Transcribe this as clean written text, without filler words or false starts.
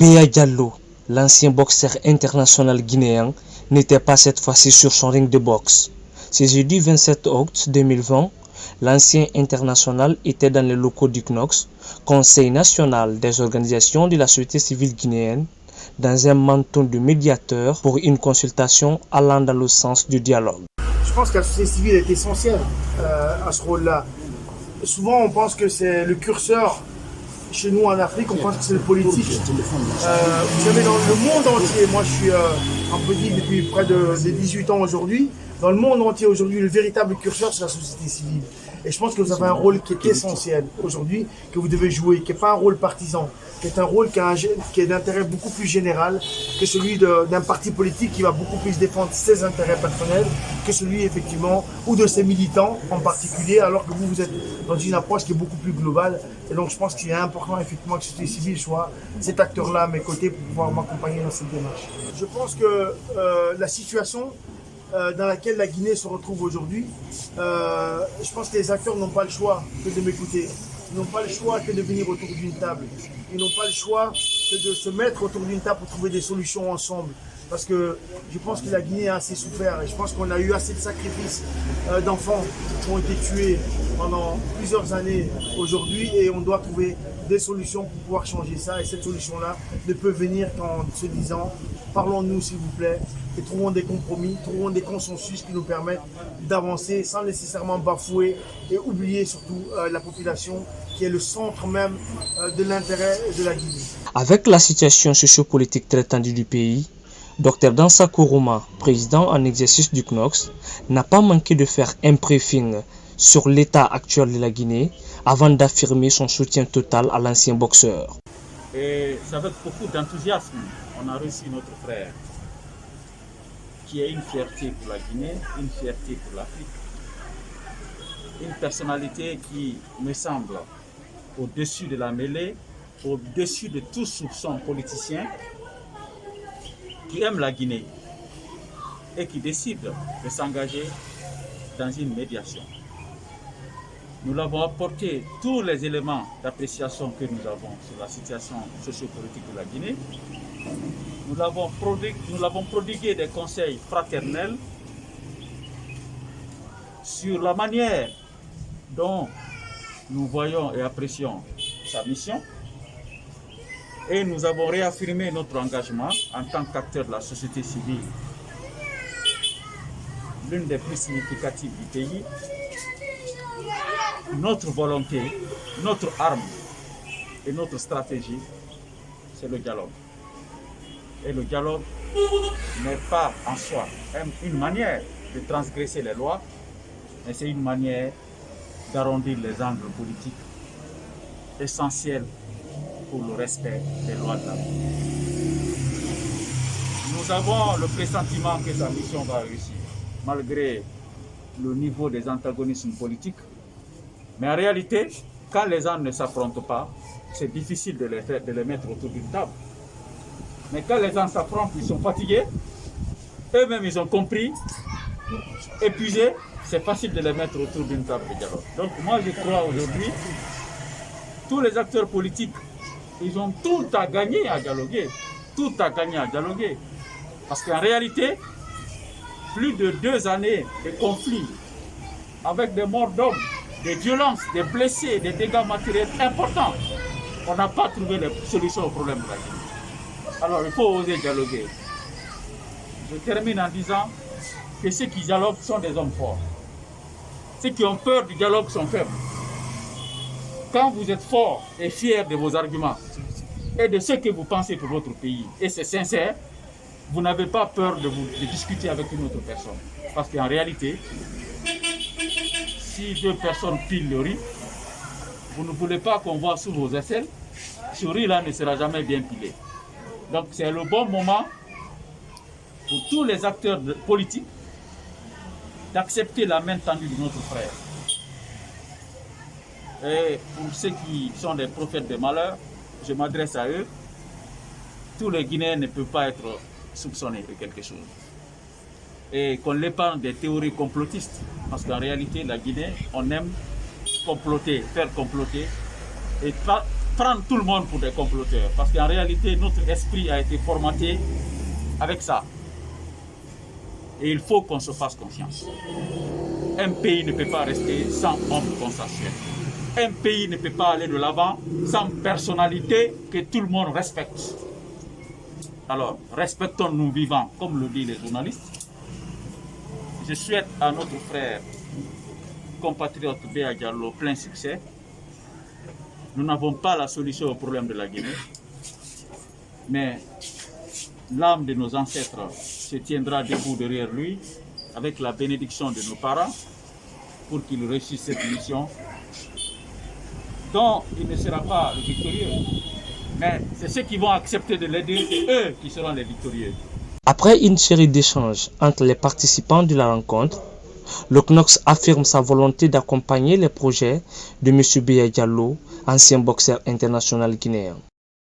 Béa Diallo, l'ancien boxeur international guinéen, n'était pas cette fois-ci sur son ring de boxe. Ce jeudi 27 octobre 2020, l'ancien international était dans les locaux du CNOX, Conseil national des organisations de la société civile guinéenne, dans un manteau de médiateur pour une consultation allant dans le sens du dialogue. Je pense que la société civile est essentielle à ce rôle-là. Souvent, on pense que c'est le curseur. Chez nous en Afrique, on pense que c'est le politique. Vous savez, dans le monde entier, moi je suis en politique depuis près de 18 ans aujourd'hui. Dans le monde entier aujourd'hui, le véritable curseur, c'est la société civile. Et je pense que vous avez un rôle qui est essentiel aujourd'hui, que vous devez jouer, qui n'est pas un rôle partisan, qui est un rôle qui est d'intérêt beaucoup plus général que celui d'un parti politique qui va beaucoup plus défendre ses intérêts personnels que celui effectivement, ou de ses militants en particulier, alors que vous êtes dans une approche qui est beaucoup plus globale. Et donc je pense qu'il est important effectivement que la société civile soit cet acteur-là à mes côtés pour pouvoir m'accompagner dans cette démarche. Je pense que la situation dans laquelle la Guinée se retrouve aujourd'hui, je pense que les acteurs n'ont pas le choix que de m'écouter. Ils n'ont pas le choix que de venir autour d'une table. Ils n'ont pas le choix que de se mettre autour d'une table pour trouver des solutions ensemble. Parce que je pense que la Guinée a assez souffert et je pense qu'on a eu assez de sacrifices d'enfants qui ont été tués pendant plusieurs années aujourd'hui et on doit trouver des solutions pour pouvoir changer ça. Et cette solution-là ne peut venir qu'en se disant parlons-nous s'il vous plaît et trouvons des compromis, trouvons des consensus qui nous permettent d'avancer sans nécessairement bafouer et oublier surtout la population qui est le centre même de l'intérêt de la Guinée. Avec la situation sociopolitique très tendue du pays, Dr Dansa Kourouma, président en exercice du CNOX, n'a pas manqué de faire un briefing sur l'état actuel de la Guinée avant d'affirmer son soutien total à l'ancien boxeur. Et c'est avec beaucoup d'enthousiasme qu'on a reçu notre frère, qui est une fierté pour la Guinée, une fierté pour l'Afrique. Une personnalité qui me semble au-dessus de la mêlée, au-dessus de tout soupçon politicien, qui aime la Guinée et qui décide de s'engager dans une médiation. Nous l'avons apporté tous les éléments d'appréciation que nous avons sur la situation sociopolitique de la Guinée. Nous l'avons prodigué des conseils fraternels sur la manière dont nous voyons et apprécions sa mission. Et nous avons réaffirmé notre engagement en tant qu'acteur de la société civile, l'une des plus significatives du pays. Notre volonté, notre arme et notre stratégie, c'est le dialogue. Et le dialogue n'est pas en soi une manière de transgresser les lois, mais c'est une manière d'arrondir les angles politiques essentiels pour le respect des lois de la vie. Nous avons le pressentiment que sa mission va réussir, malgré le niveau des antagonismes politiques. Mais en réalité, quand les gens ne s'affrontent pas, c'est difficile de les mettre autour d'une table. Mais quand les gens s'affrontent, ils sont fatigués, eux-mêmes ils ont compris, épuisés, c'est facile de les mettre autour d'une table de dialogue. Donc moi je crois aujourd'hui, tous les acteurs politiques, ils ont tout à gagner à dialoguer. Tout à gagner à dialoguer. Parce qu'en réalité, plus de 2 années de conflits, avec des morts d'hommes, des violences, des blessés, des dégâts matériels importants, on n'a pas trouvé les solutions au problème de la Guinée. Alors il faut oser dialoguer. Je termine en disant que ceux qui dialoguent sont des hommes forts. Ceux qui ont peur du dialogue sont faibles. Quand vous êtes fort et fier de vos arguments et de ce que vous pensez pour votre pays, et c'est sincère, vous n'avez pas peur de discuter avec une autre personne. Parce qu'en réalité, si 2 personnes pilent le riz, vous ne voulez pas qu'on voit sous vos aisselles, ce riz-là ne sera jamais bien pilé. Donc c'est le bon moment pour tous les acteurs politiques d'accepter la main tendue de notre frère. Et pour ceux qui sont des prophètes de malheur, je m'adresse à eux. Tous les Guinéens ne peuvent pas être soupçonnés de quelque chose. Et qu'on l'épargne des théories complotistes. Parce qu'en réalité, la Guinée, on aime comploter, faire comploter. Et prendre tout le monde pour des comploteurs. Parce qu'en réalité, notre esprit a été formaté avec ça. Et il faut qu'on se fasse confiance. Un pays ne peut pas rester sans homme consensuel. Un pays ne peut pas aller de l'avant sans personnalité que tout le monde respecte. Alors, respectons-nous vivants, comme le disent les journalistes. Je souhaite à notre frère compatriote Béa Diallo plein succès. Nous n'avons pas la solution au problème de la Guinée, mais l'âme de nos ancêtres se tiendra debout derrière lui avec la bénédiction de nos parents pour qu'il réussisse cette mission dont il ne sera pas le victorieux. Mais c'est ceux qui vont accepter de l'aider, c'est eux qui seront les victorieux. Après une série d'échanges entre les participants de la rencontre, le CNOSS affirme sa volonté d'accompagner les projets de M. Béa Diallo, ancien boxeur international guinéen.